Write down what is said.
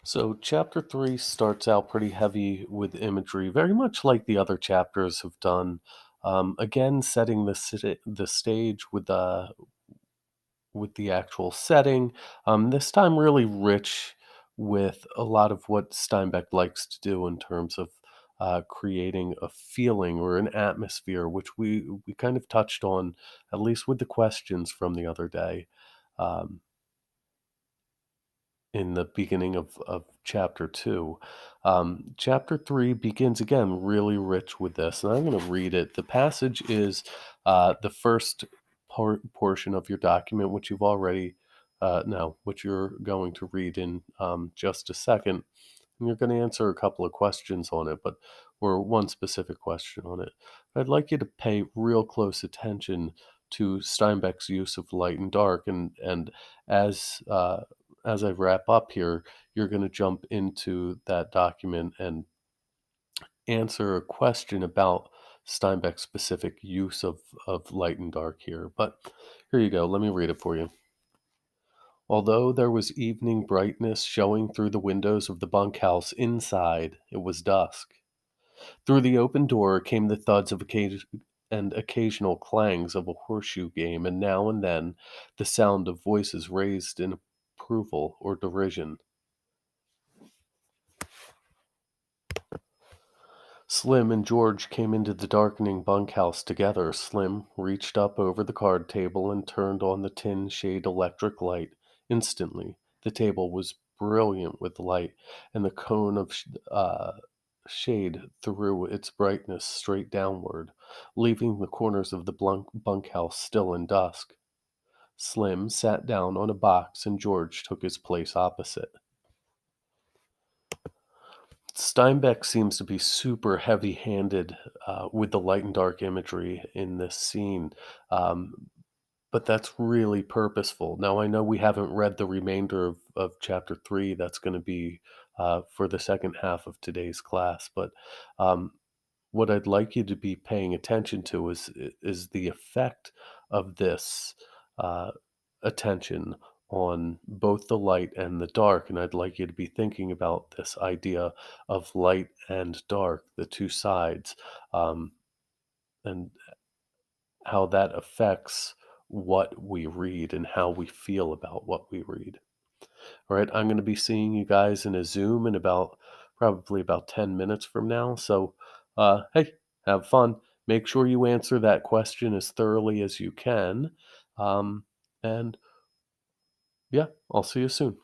So, chapter three starts out pretty heavy with imagery, very much like the other chapters have done. Again, setting the stage with the actual setting. This time, really rich with a lot of what Steinbeck likes to do in terms of creating a feeling or an atmosphere, which we kind of touched on, at least with the questions from the other day. Um, in the beginning of chapter two. Chapter three begins again really rich with this, and I'm going to read it. The passage is the first portion of your document, which you've already no, which you're going to read in just a second. And you're going to answer a couple of questions on it, but or one specific question on it. I'd like you to pay real close attention to Steinbeck's use of light and dark, and as uh, as I wrap up here, you're going to jump into that document and answer a question about Steinbeck's specific use of light and dark here. But here you go. Let me read it for you. Although there was evening brightness showing through the windows of the bunkhouse inside, it was dusk. Through the open door came the thuds of occasional clangs of a horseshoe game, and now and then the sound of voices raised in approval or derision. Slim and George came into the darkening bunkhouse together. Slim reached up over the card table and turned on the tin shade electric light. Instantly, the table was brilliant with light, and the cone of shade threw its brightness straight downward, leaving the corners of the bunkhouse still in dusk. Slim sat down on a box, and George took his place opposite. Steinbeck seems to be super heavy-handed with the light and dark imagery in this scene, um, but that's really purposeful. Now, I know we haven't read the remainder of chapter three. That's going to be for the second half of today's class, but um, what I'd like you to be paying attention to is the effect of this uh, attention on both the light and the dark, and I'd like you to be thinking about this idea of light and dark, the two sides, um, and how that affects what we read and how we feel about what we read. All right, I'm going to be seeing you guys in a Zoom in about probably about 10 minutes from now. So, hey, have fun. Make sure you answer that question as thoroughly as you can. Um, and yeah, I'll see you soon.